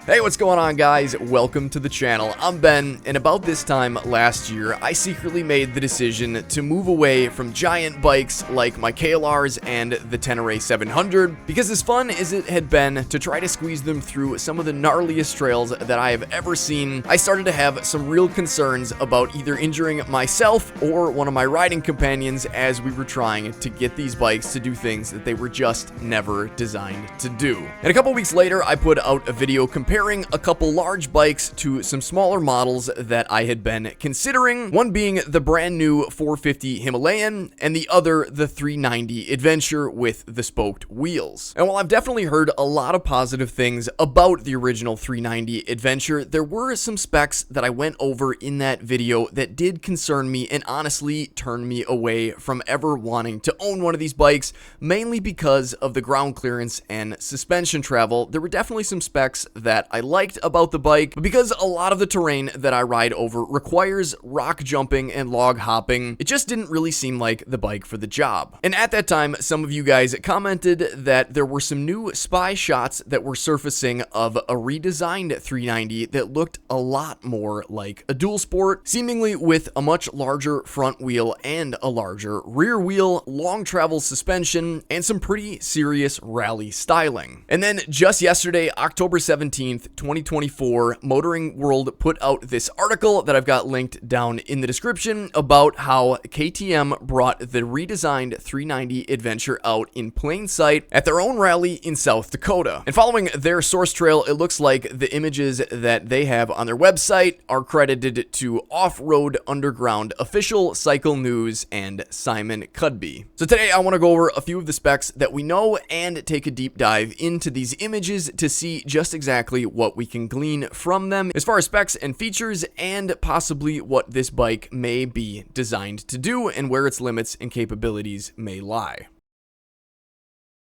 Hey, what's going on, guys? Welcome to the channel. I'm Ben, and about this time last year, I secretly made the decision to move away from giant bikes like my KLRs and the Tenere 700, because as fun as it had been to try to squeeze them through some of the gnarliest trails that I have ever seen, I started to have some real concerns about either injuring myself or one of my riding companions as we were trying to get these bikes to do things that they were just never designed to do. And a couple weeks later, I put out a video comparing a couple large bikes to some smaller models that I had been considering, one being the brand new 450 Himalayan and the other the 390 Adventure with the spoked wheels. And while I've definitely heard a lot of positive things about the original 390 Adventure, there were some specs that I went over in that video that did concern me and honestly turned me away from ever wanting to own one of these bikes, mainly because of the ground clearance and suspension travel. There were definitely some specs that I liked about the bike, but because a lot of the terrain that I ride over requires rock jumping and log hopping, it just didn't really seem like the bike for the job. And at that time, some of you guys commented that there were some new spy shots that were surfacing of a redesigned 390 that looked a lot more like a dual sport, seemingly with a much larger front wheel and a larger rear wheel, long travel suspension, and some pretty serious rally styling. And then just yesterday, October 17th, 2024, Motoring World put out this article that I've got linked down in the description about how KTM brought the redesigned 390 Adventure out in plain sight at their own rally in South Dakota. And following their source trail, it looks like the images that they have on their website are credited to Off-Road Underground Official, Cycle News, and Simon Cudby. So today I want to go over a few of the specs that we know and take a deep dive into these images to see just exactly what we can glean from them as far as specs and features, and possibly what this bike may be designed to do and where its limits and capabilities may lie.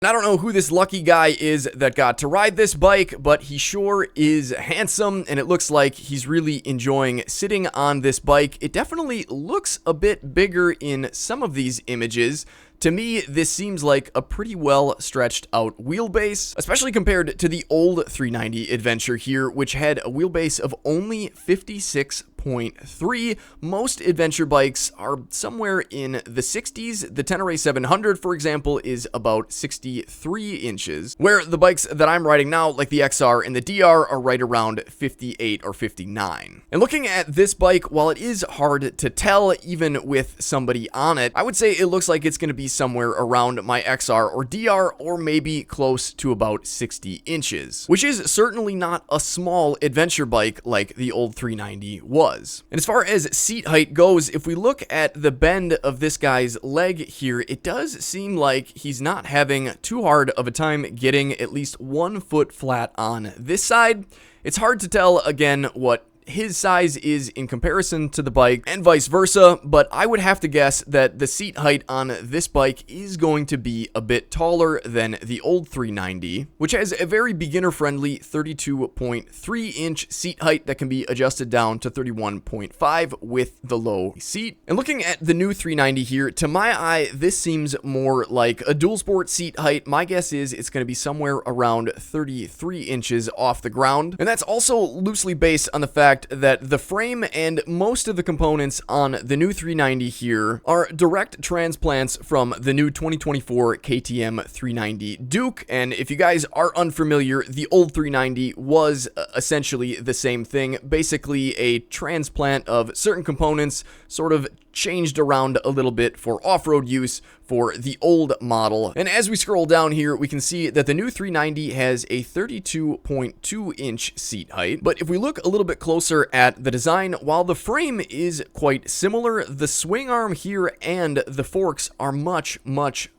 I don't know who this lucky guy is that got to ride this bike, but he sure is handsome, and it looks like he's really enjoying sitting on this bike. It definitely looks a bit bigger in some of these images. To me, this seems like a pretty well stretched out wheelbase, especially compared to the old 390 Adventure here, which had a wheelbase of only 56.3. Most adventure bikes are somewhere in the 60s. The Tenere 700, for example, is about 63 inches, where the bikes that I'm riding now, like the XR and the DR, are right around 58 or 59. And looking at this bike, while it is hard to tell even with somebody on it, I would say it looks like it's going to be somewhere around my XR or DR, or maybe close to about 60 inches, which is certainly not a small adventure bike like the old 390 was. And as far as seat height goes, if we look at the bend of this guy's leg here, it does seem like he's not having too hard of a time getting at least 1 foot flat on this side. It's hard to tell, again, what his size is in comparison to the bike and vice versa, but I would have to guess that the seat height on this bike is going to be a bit taller than the old 390, which has a very beginner-friendly 32.3 inch seat height that can be adjusted down to 31.5 with the low seat. And looking at the new 390 here, to my eye, this seems more like a dual sport seat height. My guess is it's going to be somewhere around 33 inches off the ground, and that's also loosely based on the fact that the frame and most of the components on the new 390 here are direct transplants from the new 2024 KTM 390 Duke. And if you guys are unfamiliar, the old 390 was essentially the same thing, basically a transplant of certain components, sort of changed around a little bit for off-road use for the old model. And as we scroll down here, we can see that the new 390 has a 32.2 inch seat height. But if we look a little bit closer at the design, while the frame is quite similar, the swing arm here and the forks are much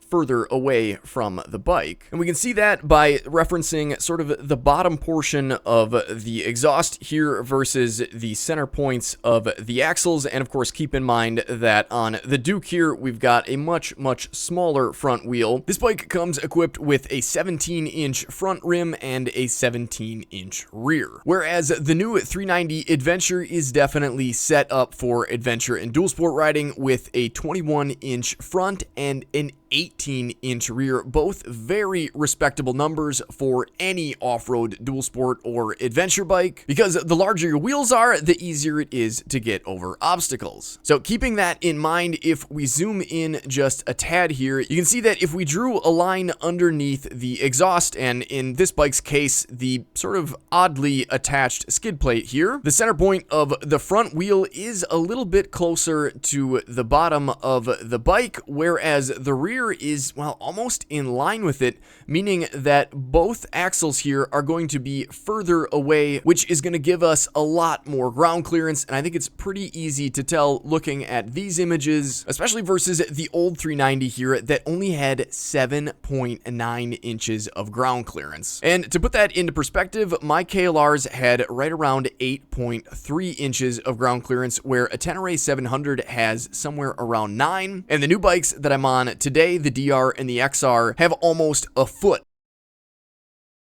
further away from the bike. And we can see that by referencing sort of the bottom portion of the exhaust here versus the center points of the axles. And of course, keep in mind that on the Duke here, we've got a much smaller front wheel. This bike comes equipped with a 17-inch front rim and a 17-inch rear, whereas the new 390 Adventure is definitely set up for adventure and dual sport riding with a 21-inch front and an 18-inch rear, both very respectable numbers for any off-road dual sport or adventure bike, because the larger your wheels are, the easier it is to get over obstacles. So keeping that in mind, if we zoom in just a tad here, you can see that if we drew a line underneath the exhaust, and in this bike's case, the sort of oddly attached skid plate here, the center point of the front wheel is a little bit closer to the bottom of the bike, whereas the rear is, well, almost in line with it, meaning that both axles here are going to be further away, which is going to give us a lot more ground clearance. And I think it's pretty easy to tell looking at these images, especially versus the old 390 here that only had 7.9 inches of ground clearance. And to put that into perspective, my KLRs had right around 8.3 inches of ground clearance, where a Tenere 700 has somewhere around 9. And the new bikes that I'm on today, the DR and the XR, have almost a foot.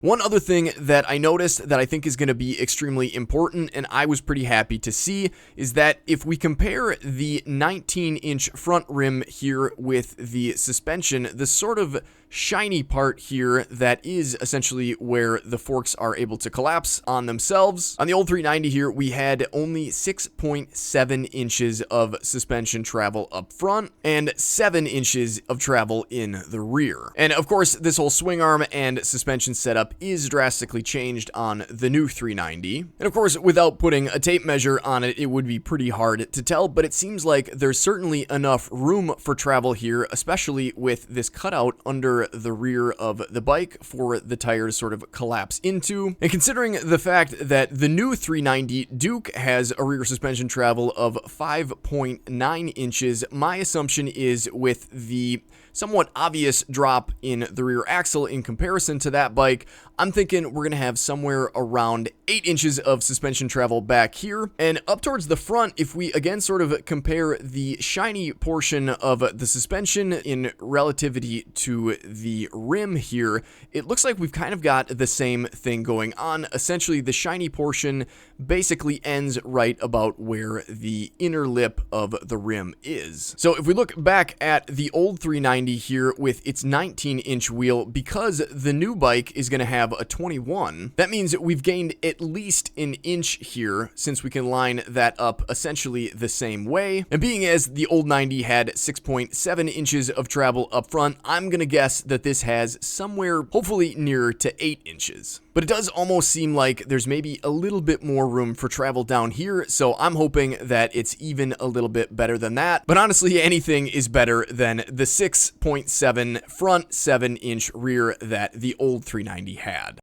One other thing that I noticed that I think is going to be extremely important, and I was pretty happy to see, is that if we compare the 19-inch front rim here with the suspension, the sort of shiny part here that is essentially where the forks are able to collapse on themselves. On the old 390 here, we had only 6.7 inches of suspension travel up front and 7 inches of travel in the rear. And of course, this whole swing arm and suspension setup is drastically changed on the new 390. And of course, without putting a tape measure on it, it would be pretty hard to tell, but it seems like there's certainly enough room for travel here, especially with this cutout under the rear of the bike for the tires sort of collapse into. And considering the fact that the new 390 Duke has a rear suspension travel of 5.9 inches, my assumption is with the somewhat obvious drop in the rear axle in comparison to that bike, I'm thinking we're going to have somewhere around 8 inches of suspension travel back here. And up towards the front, if we again sort of compare the shiny portion of the suspension in relativity to the rim here, it looks like we've kind of got the same thing going on. Essentially, the shiny portion basically ends right about where the inner lip of the rim is. So if we look back at the old 390 here with its 19-inch wheel, because the new bike is going to have a 21, that means that we've gained at least an inch here, since we can line that up essentially the same way. And being as the old 90 had 6.7 inches of travel up front, I'm going to guess that this has somewhere hopefully nearer to 8 inches. But it does almost seem like there's maybe a little bit more room for travel down here, so I'm hoping that it's even a little bit better than that. But honestly, anything is better than the 6.7 front, 7-inch rear that the old 390 had.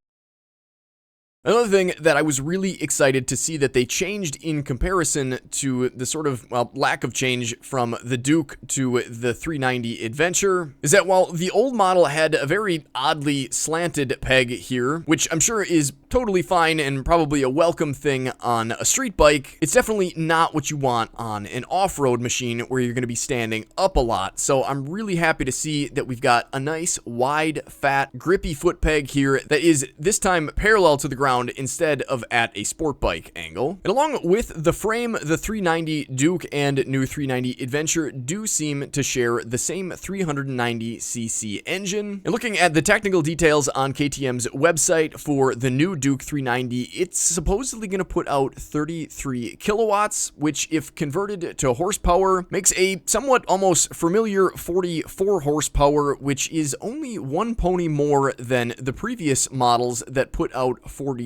Another thing that I was really excited to see that they changed in comparison to the sort of, well, lack of change from the Duke to the 390 Adventure is that while the old model had a very oddly slanted peg here, which I'm sure is totally fine and probably a welcome thing on a street bike, it's definitely not what you want on an off-road machine where you're going to be standing up a lot. So I'm really happy to see that we've got a nice, wide, fat, grippy foot peg here that is this time parallel to the ground instead of at a sport bike angle. And along with the frame, the 390 Duke and new 390 Adventure do seem to share the same 390cc engine. And looking at the technical details on KTM's website for the new Duke 390, it's supposedly going to put out 33 kilowatts, which if converted to horsepower makes a somewhat almost familiar 44 horsepower, which is only one pony more than the previous models that put out 43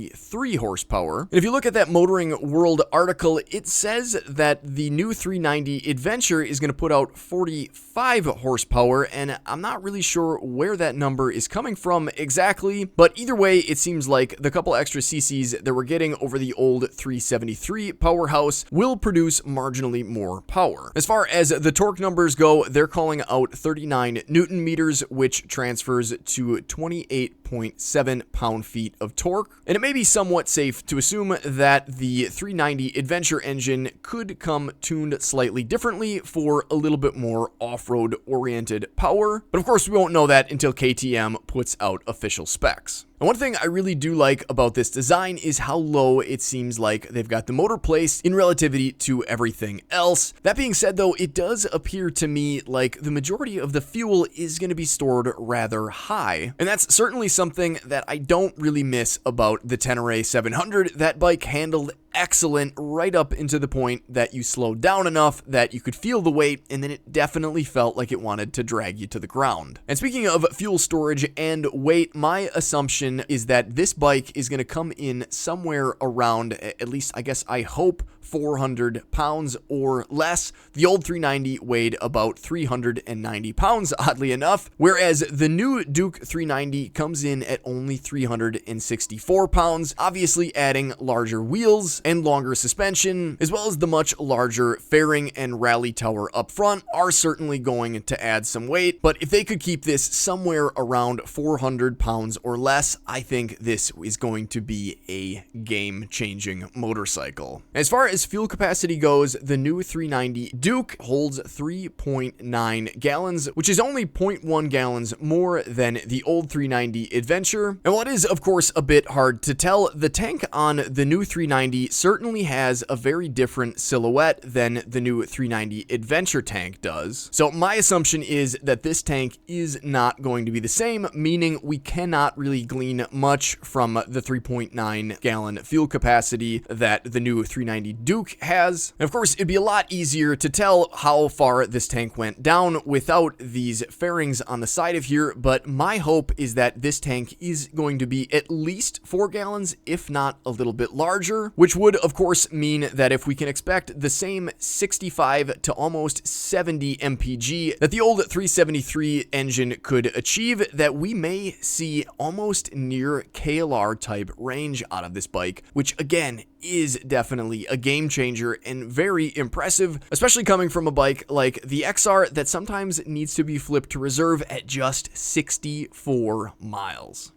horsepower. And if you look at that Motoring World article, it says that the new 390 Adventure is going to put out 45 horsepower, and I'm not really sure where that number is coming from exactly, but either way, it seems like the couple extra cc's that we're getting over the old 373 powerhouse will produce marginally more power. As far as the torque numbers go, they're calling out 39 Newton meters, which transfers to 28.9 8.7 pound-feet of torque. And it may be somewhat safe to assume that the 390 Adventure engine could come tuned slightly differently for a little bit more off-road oriented power. But of course, we won't know that until KTM puts out official specs. And one thing I really do like about this design is how low it seems like they've got the motor placed in relativity to everything else. That being said though, it does appear to me like the majority of the fuel is going to be stored rather high. And that's certainly something that I don't really miss about the Tenere 700. That bike handled excellent right up into the point that you slowed down enough that you could feel the weight, and then it definitely felt like it wanted to drag you to the ground. And speaking of fuel storage and weight, my assumption is that this bike is going to come in somewhere around, at least I guess I hope, 400 pounds or less. The old 390 weighed about 390 pounds, oddly enough, whereas the new Duke 390 comes in at only 364 pounds, obviously adding larger wheels and longer suspension, as well as the much larger fairing and rally tower up front are certainly going to add some weight. But if they could keep this somewhere around 400 pounds or less, I think this is going to be a game-changing motorcycle. As far as fuel capacity goes, the new 390 Duke holds 3.9 gallons, which is only 0.1 gallons more than the old 390 Adventure. And while it is, of course, a bit hard to tell, the tank on the new 390 certainly has a very different silhouette than the new 390 Adventure tank does. So my assumption is that this tank is not going to be the same, meaning we cannot really glean much from the 3.9 gallon fuel capacity that the new 390 Duke has. And of course, it'd be a lot easier to tell how far this tank went down without these fairings on the side of here, but my hope is that this tank is going to be at least 4 gallons, if not a little bit larger, which would of course mean that if we can expect the same 65 to almost 70 mpg that the old 373 engine could achieve, that we may see almost near KLR type range out of this bike, which again is definitely a game changer and very impressive, especially coming from a bike like the XR that sometimes needs to be flipped to reserve at just 64 miles.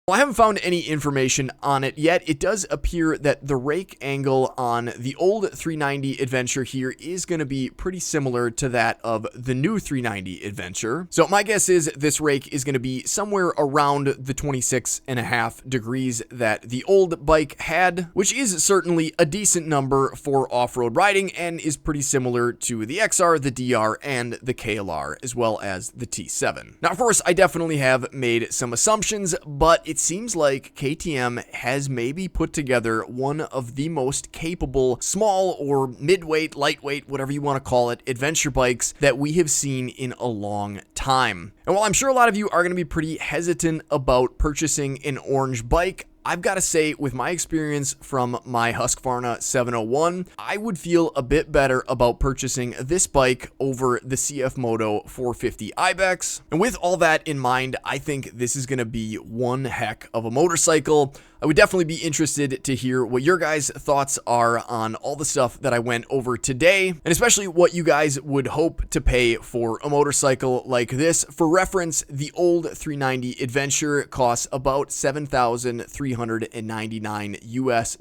Well, I haven't found any information on it yet. It does appear that the rake angle on the old 390 Adventure here is going to be pretty similar to that of the new 390 Adventure. So my guess is this rake is going to be somewhere around the 26.5 degrees that the old bike had, which is certainly a decent number for off-road riding and is pretty similar to the XR, the DR, and the KLR, as well as the T7. Now, of course, I definitely have made some assumptions, but it seems like KTM has maybe put together one of the most capable small or mid-weight, lightweight, whatever you want to call it, adventure bikes that we have seen in a long time. And while I'm sure a lot of you are going to be pretty hesitant about purchasing an orange bike, I've got to say, with my experience from my Husqvarna 701, I would feel a bit better about purchasing this bike over the CF Moto 450 IBEX. And with all that in mind, I think this is going to be one heck of a motorcycle. I would definitely be interested to hear what your guys' thoughts are on all the stuff that I went over today, and especially what you guys would hope to pay for a motorcycle like this. For reference, the old 390 Adventure costs about $7,399 US.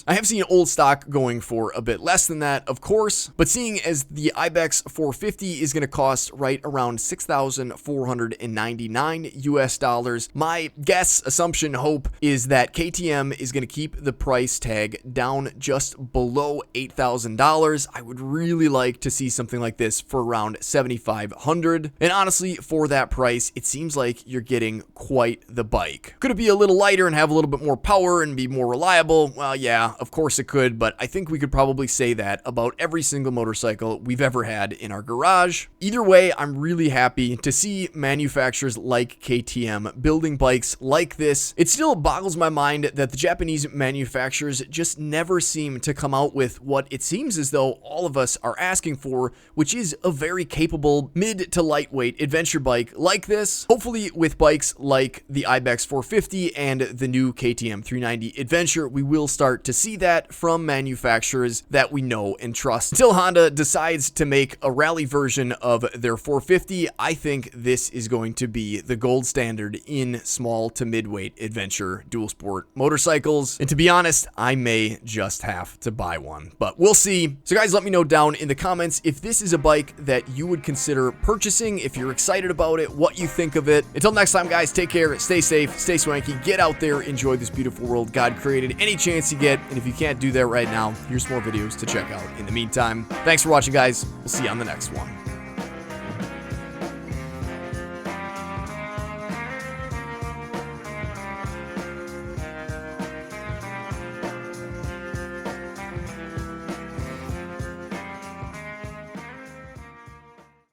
I have seen old stock going for a bit less than that, of course, but seeing as the IBEX 450 is going to cost right around $6,499 US, my guess, assumption, hope is that KTM is going to keep the price tag down just below $8,000. I would really like to see something like this for around $7,500. And honestly, for that price, it seems like you're getting quite the bike. Could it be a little lighter and have a little bit more power and be more reliable? Well, yeah, of course it could, but I think we could probably say that about every single motorcycle we've ever had in our garage. Either way, I'm really happy to see manufacturers like KTM building bikes like this. It still boggles my mind that the Japanese manufacturers just never seem to come out with what it seems as though all of us are asking for, which is a very capable mid to lightweight adventure bike like this. Hopefully with bikes like the IBEX 450 and the new new KTM 390 Adventure, we will start to see that from manufacturers that we know and trust. Until Honda decides to make a rally version of their 450, I think this is going to be the gold standard in small to midweight adventure dual sport motorcycles. And to be honest, I may just have to buy one, but we'll see. So guys, let me know down in the comments if this is a bike that you would consider purchasing, if you're excited about it, what you think of it. Until next time, guys, take care, stay safe, stay swanky, get out there, enjoy this beautiful world God created any chance you get. And if you can't do that right now, here's more videos to check out in the meantime. Thanks for watching, guys. We'll see you on the next one.